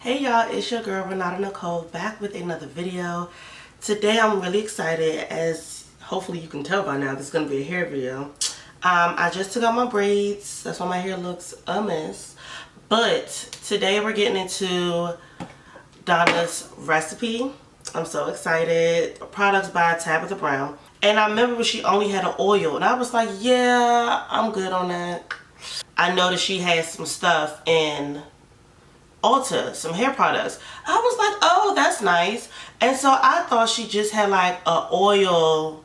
Hey y'all, it's your girl Renata Nicole back with another video. Today I'm really excited, as hopefully you can tell by now this is going to be a hair video. I just took out my braids, that's why my hair looks a mess. But today we're getting into Donna's recipe. I'm so excited. Products by Tabitha Brown. And I remember when she only had an oil and I was like, yeah, I'm good on that. I noticed she had some stuff in Ulta, some hair products. I was like, oh, that's nice. And so I thought she just had like a oil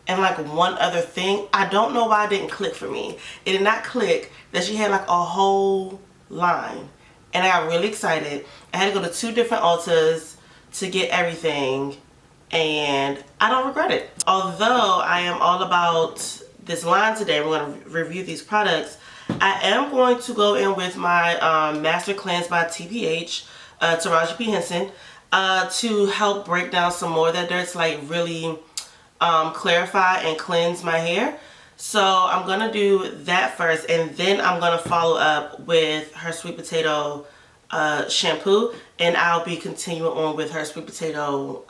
and like one other thing. I don't know why it didn't click for me. It did not click that she had like a whole line. And I got really excited. I had to go to 2 different Ultas to get everything. And I don't regret it. Although I am all about this line today, we're going to review these products. I am going to go in with my Master Cleanse by TPH, Taraji P. Henson, to help break down some more of that dirt, to like really clarify and cleanse my hair. So I'm going to do that first, and then I'm going to follow up with her sweet potato shampoo, and I'll be continuing on with her sweet potato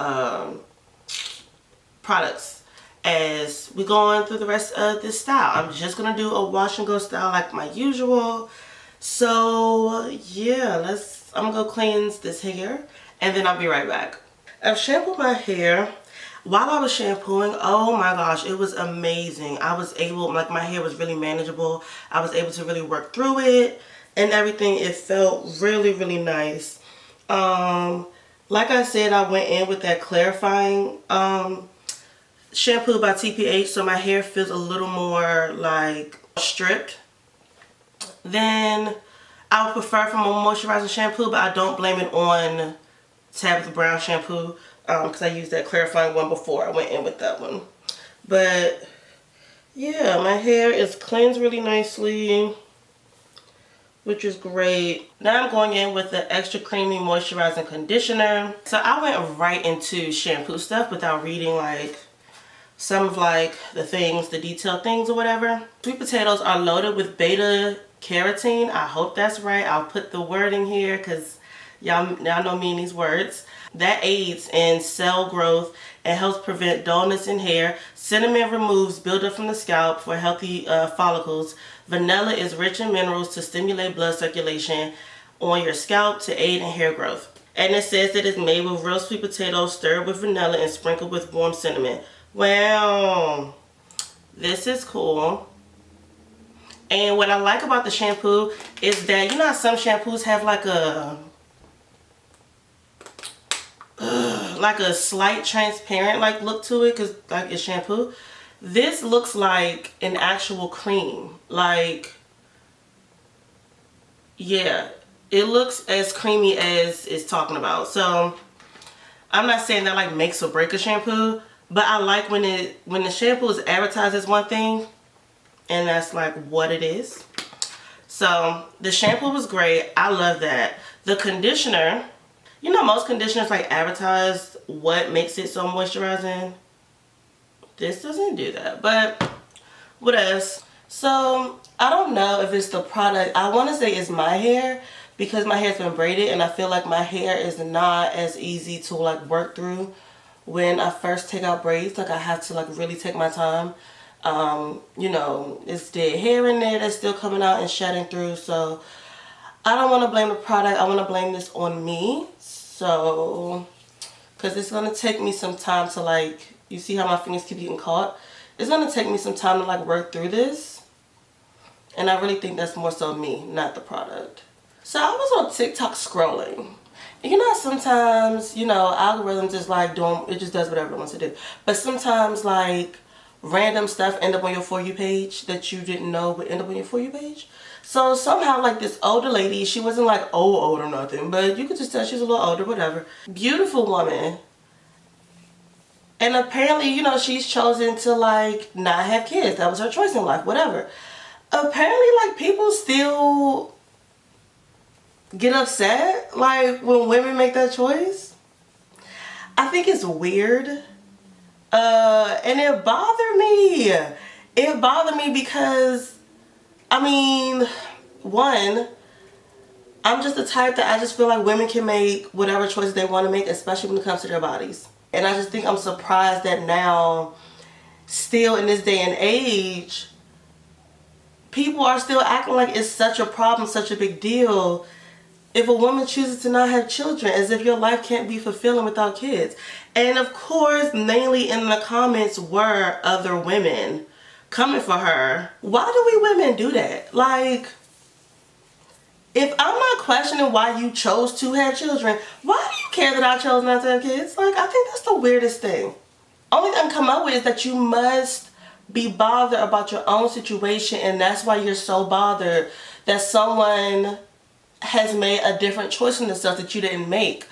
products as we go on through the rest of this style. I'm just gonna do a wash and go style like my usual. So yeah, I'm gonna go cleanse this hair and then I'll be right back. I've shampooed my hair. While I was shampooing, oh my gosh, it was amazing. I was able, like, my hair was really manageable. I was able to really work through it and everything. It felt really, really nice. Like I said, I went in with that clarifying shampoo by TPH, so my hair feels a little more like stripped. Then I would prefer from a moisturizing shampoo, but I don't blame it on Tabitha Brown shampoo because I used that clarifying one before I went in with that one. But yeah, my hair is cleansed really nicely, which is great. Now I'm going in with the extra creamy moisturizing conditioner. So I went right into shampoo stuff without reading like some of like the things, the detailed things or whatever. Sweet potatoes are loaded with beta carotene. I hope that's right. I'll put the wording here because y'all know me in these words. That aids in cell growth and helps prevent dullness in hair. Cinnamon removes buildup from the scalp for healthy follicles. Vanilla is rich in minerals to stimulate blood circulation on your scalp to aid in hair growth. And it says that it's made with real sweet potatoes stirred with vanilla and sprinkled with warm cinnamon. Well, this is cool. And what I like about the shampoo is that, you know how some shampoos have like a slight transparent like look to it because like it's shampoo. This looks like an actual cream. Like, yeah, it looks as creamy as it's talking about. So I'm not saying that like makes or break a shampoo, but I like when the shampoo is advertised as one thing and that's like what it is. So the shampoo was great. I love that. The conditioner, you know, most conditioners like advertise what makes it so moisturizing. This doesn't do that, but what else? So I don't know if it's the product. I want to say it's my hair because my hair's been braided and I feel like my hair is not as easy to like work through when I first take out braids. Like I have to like really take my time. You know, it's dead hair in there that's still coming out and shedding through. So I don't want to blame the product. I want to blame this on me. So, because it's going to take me some time to like, you see how my fingers keep getting caught? It's going to take me some time to like work through this. And I really think that's more so me, not the product. So I was on TikTok scrolling. You know, sometimes, you know, algorithms is like it just does whatever it wants to do. But sometimes like random stuff end up on your For You page that you didn't know would end up on your For You page. So somehow like this older lady, she wasn't like old or nothing, but you could just tell she's a little older, whatever. Beautiful woman. And apparently, you know, she's chosen to like not have kids. That was her choice in life, whatever. Apparently like people still get upset like when women make that choice. I think it's weird. And it bothered me. It bothered me because, I mean, one, I'm just the type that I just feel like women can make whatever choices they want to make, especially when it comes to their bodies. And I just think I'm surprised that now, still in this day and age, people are still acting like it's such a problem, such a big deal if a woman chooses to not have children, as if your life can't be fulfilling without kids. And of course, mainly in the comments were other women coming for her. Why do we women do that? Like, if I'm not questioning why you chose to have children, why do you care that I chose not to have kids? Like, I think that's the weirdest thing. Only thing I can come up with is that you must be bothered about your own situation, and that's why you're so bothered that someone has made a different choice in the stuff that you didn't make.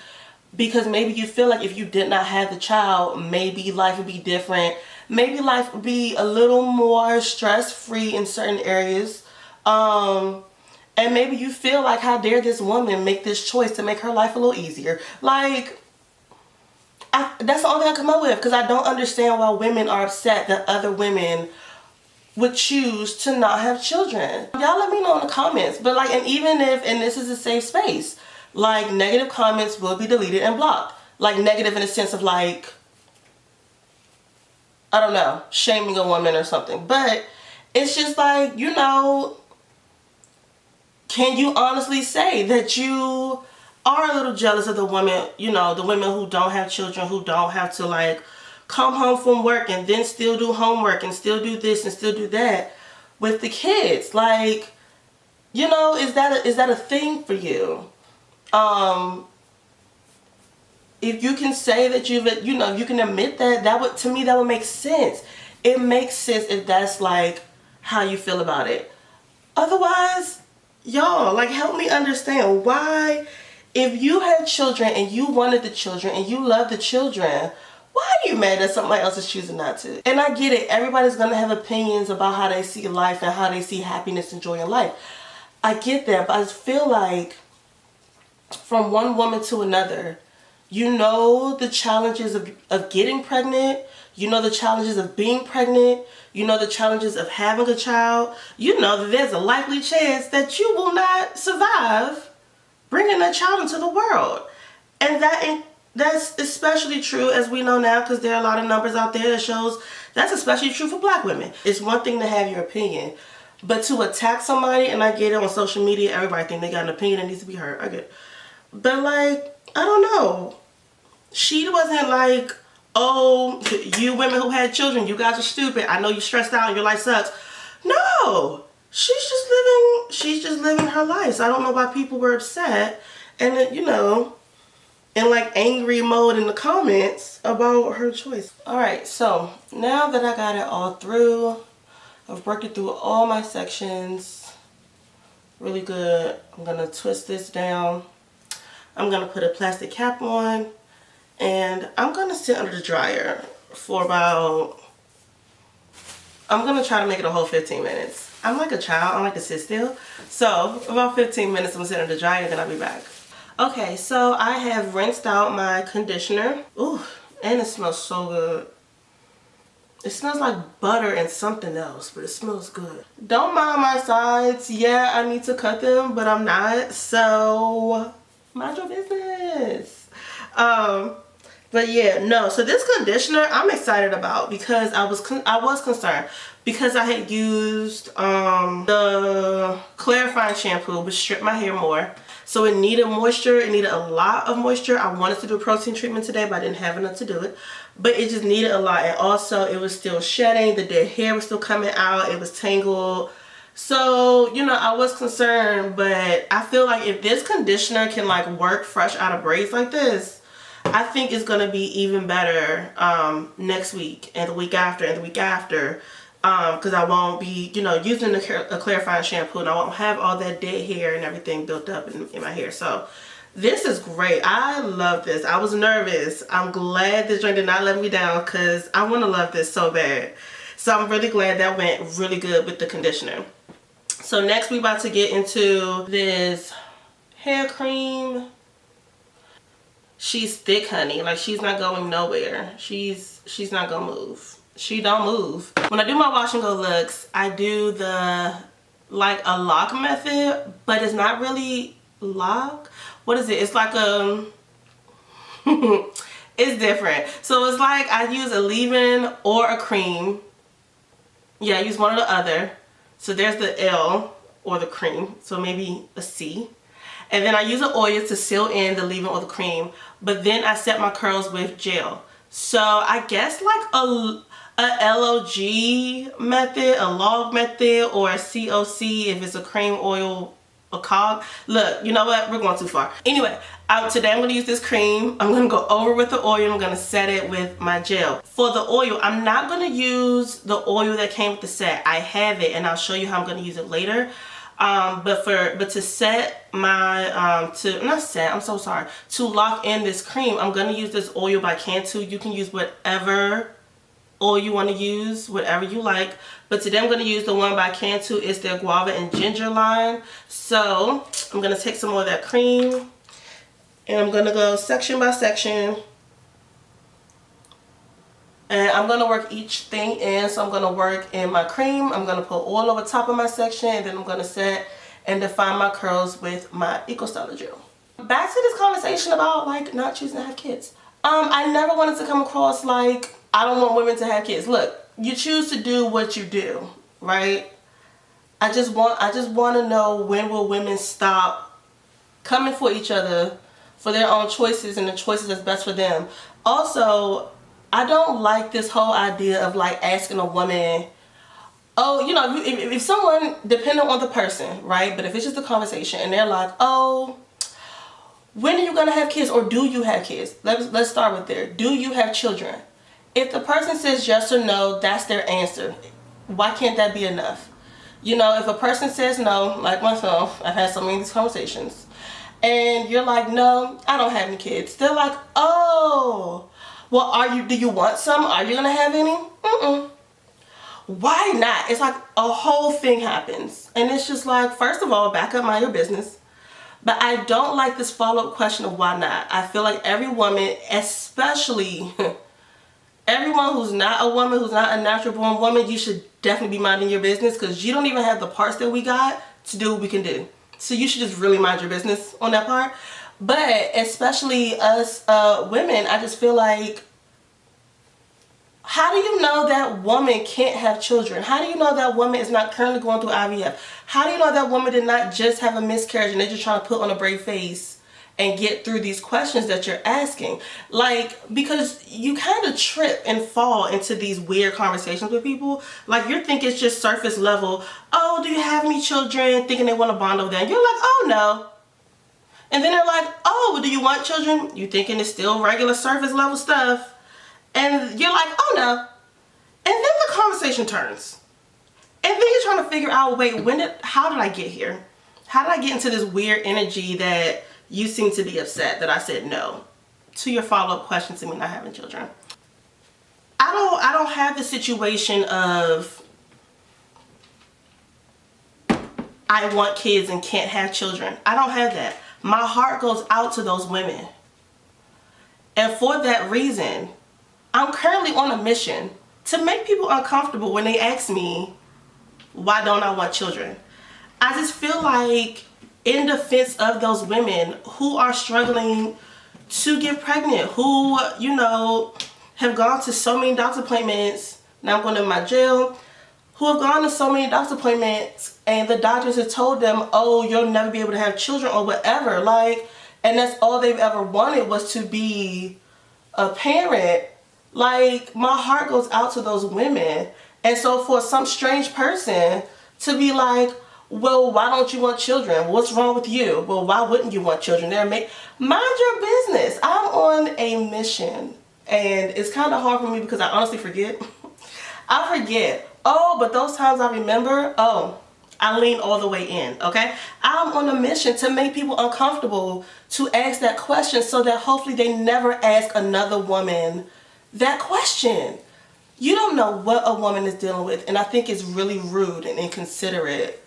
Because maybe you feel like if you did not have the child, maybe life would be different. Maybe life would be a little more stress-free in certain areas. And maybe you feel like, how dare this woman make this choice to make her life a little easier. Like, that's the only thing I come up with, because I don't understand why women are upset that other women would choose to not have children. Y'all let me know in the comments. But like, and even if, and this is a safe space, like, negative comments will be deleted and blocked. Like, negative in the sense of like, I don't know, shaming a woman or something. But it's just like, you know, can you honestly say that you are a little jealous of the women, you know, the women who don't have children, who don't have to like come home from work and then still do homework and still do this and still do that with the kids? Like, you know, is that a thing for you? If you can say that you know, you can admit that, that would, to me, that would make sense. It makes sense if that's like how you feel about it. Otherwise, y'all, like, help me understand why, if you had children and you wanted the children and you love the children, why are you mad that somebody else is choosing not to? And I get it. Everybody's going to have opinions about how they see life and how they see happiness and joy in life. I get that, but I just feel like from one woman to another, you know the challenges of getting pregnant. You know the challenges of being pregnant. You know the challenges of having a child. You know that there's a likely chance that you will not survive bringing a child into the world. And that's especially true, as we know now, because there are a lot of numbers out there that shows that's especially true for black women. It's one thing to have your opinion, but to attack somebody, and I get it, on social media, everybody think they got an opinion that needs to be heard. I get it. But like, I don't know. She wasn't like, oh, you women who had children, you guys are stupid. I know you're stressed out and your life sucks. No, she's just living her life. So I don't know why people were upset and, you know, in like angry mode in the comments about her choice. Alright, so now that I got it all through, I've worked it through all my sections really good. I'm going to twist this down. I'm going to put a plastic cap on, and I'm going to sit under the dryer for about, I'm going to try to make it a whole 15 minutes. I'm like a child. I like to sit still. So about 15 minutes, I'm going to sit under the dryer, and then I'll be back. Okay, so I have rinsed out my conditioner. Ooh, and it smells so good. It smells like butter and something else, but it smells good. Don't mind my sides. Yeah, I need to cut them, but I'm not. So mind your business. But yeah, no. So this conditioner I'm excited about because I was concerned because I had used the clarifying shampoo, which stripped my hair more. So it needed moisture. It needed a lot of moisture. I wanted to do a protein treatment today, but I didn't have enough to do it. But it just needed a lot. And also, it was still shedding. The dead hair was still coming out. It was tangled. So, you know, I was concerned. But I feel like if this conditioner can, like, work fresh out of braids like this, I think it's going to be even better next week and the week after and the week after. Because I won't be, you know, using a clarifying shampoo, and I won't have all that dead hair and everything built up in my hair. So this is great. I love this. I was nervous. I'm glad this drink did not let me down because I want to love this so bad. So I'm really glad that went really good with the conditioner. So next we about to get into this hair cream. She's thick, honey. Like, she's not going nowhere. She's not gonna move. She don't move. When I do my wash and go looks, I do the, like, a lock method, but it's not really lock. What is it? It's like it's different. So it's like I use a leave-in or a cream. Yeah, I use one or the other. So there's the L or the cream. So maybe a C. And then I use an oil to seal in the leave-in or the cream. But then I set my curls with gel. So I guess like a LOG method, a log method, or a COC if it's a cream, oil, a cog. Look, you know what? We're going too far. Anyway, today I'm going to use this cream. I'm going to go over with the oil. I'm going to set it with my gel. For the oil, I'm not going to use the oil that came with the set. I have it and I'll show you how I'm going to use it later. But to set my, to lock in this cream, I'm going to use this oil by Cantu. You can use whatever oil you want to use, whatever you like. But today I'm going to use the one by Cantu. It's their guava and ginger line. So I'm going to take some more of that cream and I'm going to go section by section. And I'm going to work each thing in. So I'm going to work in my cream. I'm going to put oil over top of my section. And then I'm going to set and define my curls with my Eco Styler gel. Back to this conversation about like not choosing to have kids. I never wanted to come across like I don't want women to have kids. Look, you choose to do what you do, right? I just want to know, when will women stop coming for each other for their own choices and the choices that's best for them. Also, I don't like this whole idea of like asking a woman, oh, you know, if someone, depending on the person, right? But if it's just a conversation and they're like, oh, when are you gonna have kids, or do you have kids? Let's start with there. Do you have children? If the person says yes or no, that's their answer. Why can't that be enough? You know, if a person says no, like myself, I've had so many of these conversations, and you're like, no, I don't have any kids. They're like, oh, well, do you want some? Are you gonna have any? Why not? It's like a whole thing happens. And it's just like, first of all, back up, mind your business. But I don't like this follow-up question of why not. I feel like every woman, especially everyone who's not a woman, who's not a natural born woman, you should definitely be minding your business, because you don't even have the parts that we got to do what we can do. So you should just really mind your business on that part. But especially us women, I just feel like, how do you know that woman can't have children? How do you know that woman is not currently going through IVF? How do you know that woman did not just have a miscarriage and they're just trying to put on a brave face and get through these questions that you're asking? Like, because you kind of trip and fall into these weird conversations with people. Like, you think it's just surface level. Oh, do you have any children? Thinking they want to bond over them. You're like, oh, no. And then they're like, oh, well, do you want children? You thinking it's still regular surface level stuff. And you're like, oh, no. And then the conversation turns. And then you're trying to figure out, wait, how did I get here? How did I get into this weird energy that you seem to be upset that I said no to your follow-up question to me not having children? I don't have the situation of I want kids and can't have children. I don't have that. My heart goes out to those women. And for that reason, I'm currently on a mission to make people uncomfortable when they ask me, why don't I want children? I just feel like, in defense of those women who are struggling to get pregnant, who, you know, have gone to so many doctor's appointments, now I'm going to my jail, who have gone to so many doctor's appointments and the doctors have told them, oh, you'll never be able to have children or whatever, like, and that's all they've ever wanted was to be a parent. Like, my heart goes out to those women. And so for some strange person to be like, well, why don't you want children? What's wrong with you? Well, why wouldn't you want children? Mind your business. I'm on a mission. And it's kind of hard for me because I honestly forget. I forget. Oh, but those times I remember, oh, I lean all the way in, okay? I'm on a mission to make people uncomfortable to ask that question so that hopefully they never ask another woman that question. You don't know what a woman is dealing with, and I think it's really rude and inconsiderate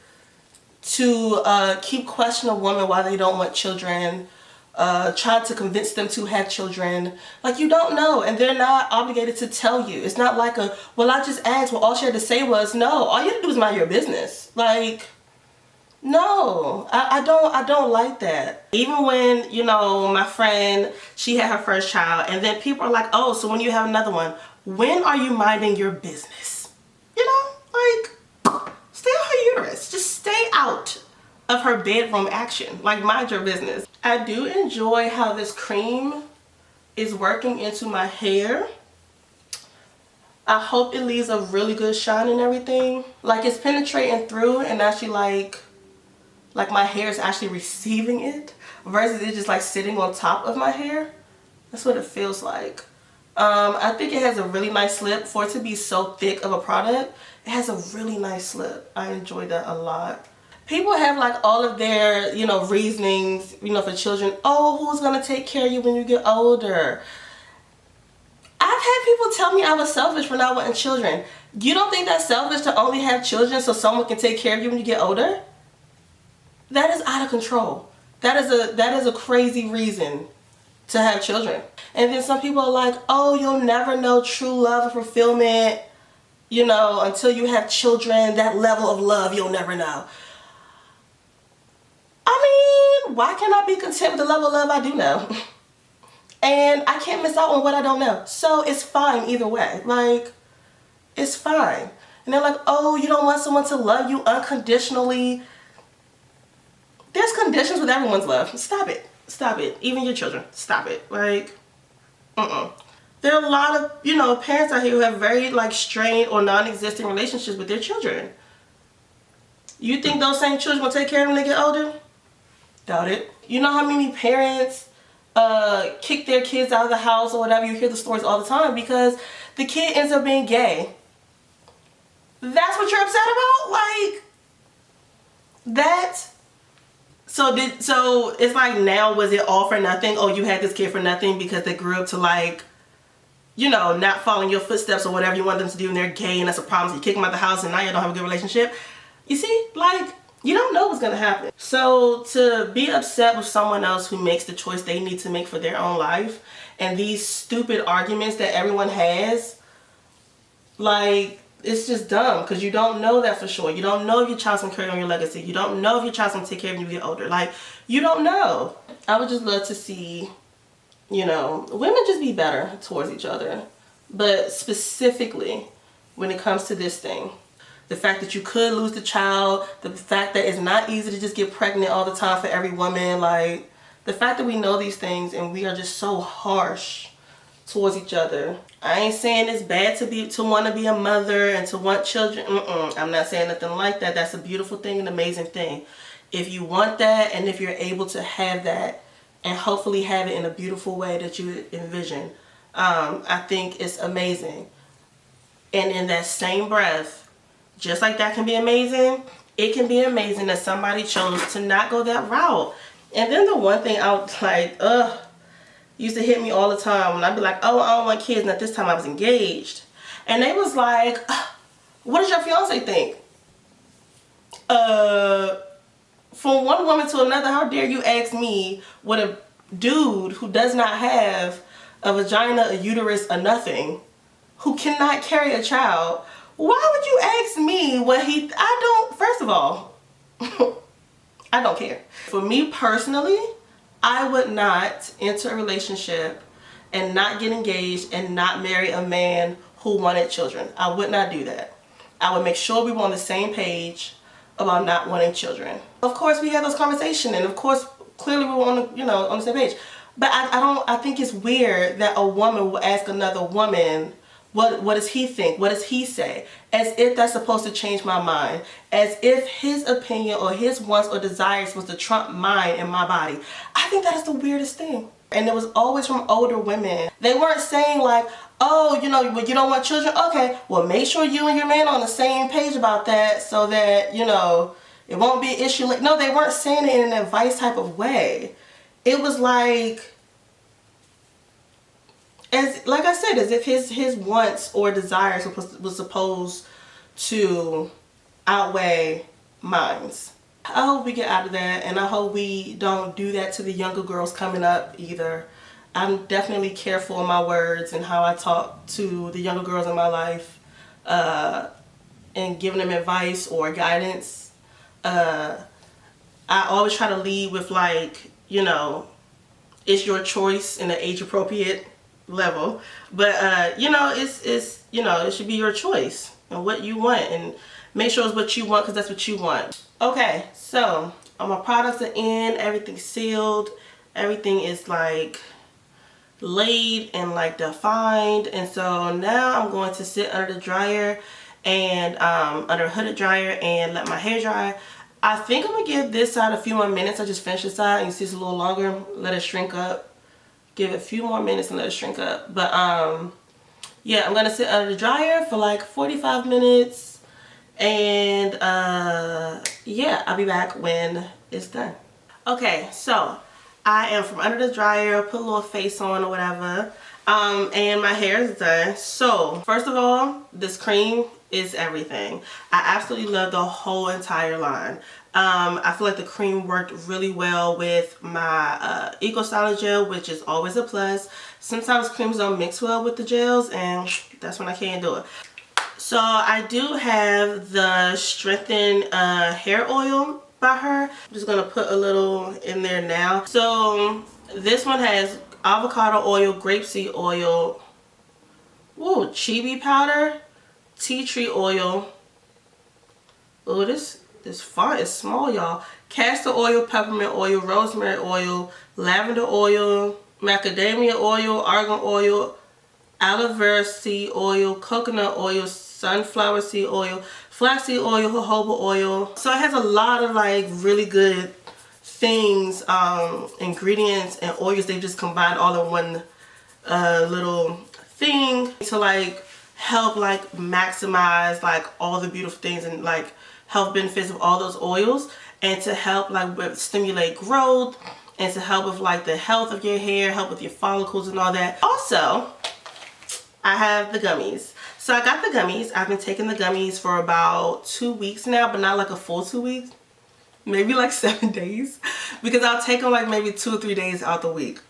to keep questioning a woman why they don't want children, try to convince them to have children. Like, you don't know, and they're not obligated to tell you. It's not like well, I just asked, well, all she had to say was no. All you had to do is mind your business. Like, No, I don't like that. Even when, you know, my friend, she had her first child, and then people are like, oh, so when you have another one, when are you minding your business? You know, like, stay out her uterus. Just stay out of her bedroom action. Like, mind your business. I do enjoy how this cream is working into my hair. I hope it leaves a really good shine and everything. Like, it's penetrating through and actually like my hair is actually receiving it versus it just like sitting on top of my hair. That's what it feels like. I think it has a really nice slip. For it to be so thick of a product, it has a really nice slip. I enjoy that a lot. People have like all of their, you know, reasonings, you know, for children. Oh, who's gonna take care of you when you get older? I've had people tell me I was selfish for not wanting children. You don't think that's selfish to only have children so someone can take care of you when you get older? That is out of control. That is a crazy reason to have children. And then some people are like, oh, you'll never know true love or fulfillment, you know, until you have children. That level of love you'll never know. I mean, why can't I be content with the level of love I do know? And I can't miss out on what I don't know. So it's fine either way. Like, it's fine. And they're like, oh, you don't want someone to love you unconditionally. There's conditions with everyone's love. Stop it. Stop it. Even your children. Stop it. Like, there are a lot of, you know, parents out here who have very, like, strained or non-existent relationships with their children. You think those same children will take care of them when they get older? Doubt it. You know how many parents kick their kids out of the house or whatever? You hear the stories all the time because the kid ends up being gay. That's what you're upset about? Like, that... So it's like, now was it all for nothing? Oh, you had this kid for nothing because they grew up to, like, you know, not following your footsteps or whatever you want them to do, and they're gay and that's a problem, so you kick them out of the house and now you don't have a good relationship. You see, like, you don't know what's gonna happen. So to be upset with someone else who makes the choice they need to make for their own life, and these stupid arguments that everyone has, like, it's just dumb because you don't know that for sure. You don't know if your child's gonna carry on your legacy. You don't know if your child's gonna take care of you when you get older. Like, you don't know. I would just love to see, you know, women just be better towards each other. But specifically when it comes to this thing, the fact that you could lose the child, the fact that it's not easy to just get pregnant all the time for every woman, like, the fact that we know these things and we are just so harsh towards each other. I ain't saying it's bad to want to be a mother and to want children. I'm not saying nothing like that. That's a beautiful thing, an amazing thing. If you want that and if you're able to have that and hopefully have it in a beautiful way that you envision, I think it's amazing. And in that same breath, just like that can be amazing, it can be amazing that somebody chose to not go that route. And then the one thing I was like, used to hit me all the time when I'd be like, oh, I don't want kids, and at this time I was engaged. And they was like, what does your fiance think? From one woman to another, how dare you ask me what a dude who does not have a vagina, a uterus, or nothing, who cannot carry a child, why would you ask me what first of all, I don't care. For me personally, I would not enter a relationship and not get engaged and not marry a man who wanted children. I would not do that. I would make sure we were on the same page about not wanting children. Of course, we had those conversations, and of course, clearly we were on the same page. But I think it's weird that a woman will ask another woman, what does he think? What does he say? As if that's supposed to change my mind. As if his opinion or his wants or desires was to trump mine and my body. I think that is the weirdest thing. And it was always from older women. They weren't saying like, oh, you know, you don't want children? Okay, well, make sure you and your man are on the same page about that so that, you know, it won't be an issue. No, they weren't saying it in an advice type of way. It was like I said, as if his wants or desires was supposed to outweigh mine's. I hope we get out of that, and I hope we don't do that to the younger girls coming up either. I'm definitely careful in my words and how I talk to the younger girls in my life, and giving them advice or guidance. I always try to lead with like, you know, it's your choice in an age appropriate level. But you know, it's you know, it should be your choice and what you want, and make sure it's what you want because that's what you want. Okay, so all my products are in, everything's sealed, everything is like laid and like defined, and so now I'm going to sit under the dryer and under a hooded dryer and let my hair dry. I think I'm gonna give this side a few more minutes. I just finished this side and you see it's a little longer. Let it shrink up. Give it a few more minutes and let it shrink up. But yeah, I'm gonna sit under the dryer for like 45 minutes, and yeah, I'll be back when it's done. Okay, so I am from under the dryer, put a little face on or whatever, and my hair is done. So first of all, this cream is everything. I absolutely love the whole entire line. I feel like the cream worked really well with my Eco Styler gel, which is always a plus. Sometimes creams don't mix well with the gels, and that's when I can't do it. So I do have the Strengthen hair oil by her. I'm just gonna put a little in there now. So this one has avocado oil, grapeseed oil, ooh, chibi powder, tea tree oil. Oh, this font is small, y'all. Castor oil, peppermint oil, rosemary oil, lavender oil, macadamia oil, argan oil, aloe vera seed oil, coconut oil, sunflower seed oil, flaxseed oil, jojoba oil. So it has a lot of like really good things, ingredients and oils. They just combined all in one little thing to like help like maximize like all the beautiful things and like health benefits of all those oils, and to help like stimulate growth, and to help with like the health of your hair, help with your follicles and all that. Also, I have the gummies. So I got the gummies. I've been taking the gummies for about 2 weeks now, but not like a full 2 weeks. Maybe like 7 days. Because I'll take them like maybe 2 or 3 days out the week.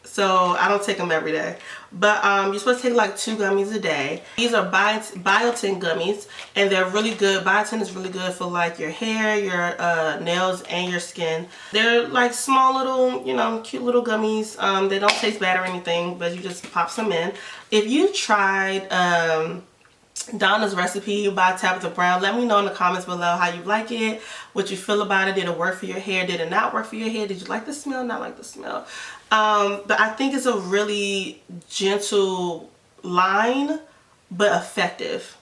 So I don't take them every day. But you're supposed to take like 2 gummies a day. These are biotin gummies, and they're really good. Biotin is really good for like your hair, your nails, and your skin. They're like small little, you know, cute little gummies. They don't taste bad or anything, but you just pop some in. If you tried Donna's recipe by Tabitha Brown, let me know in the comments below how you like it, what you feel about it. Did it work for your hair? Did it not work for your hair? Did you like the smell? Not like the smell? But I think it's a really gentle line, but effective,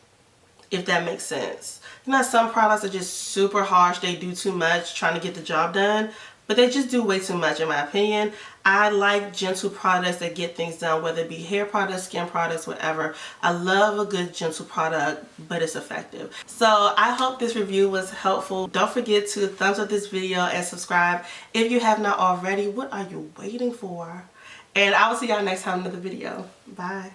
if that makes sense. You know, some products are just super harsh. They do too much trying to get the job done, but they just do way too much in my opinion. I like gentle products that get things done, whether it be hair products, skin products, whatever. I love a good gentle product, but it's effective. So I hope this review was helpful. Don't forget to thumbs up this video and subscribe if you have not already. What are you waiting for? And I will see y'all next time in another video. Bye.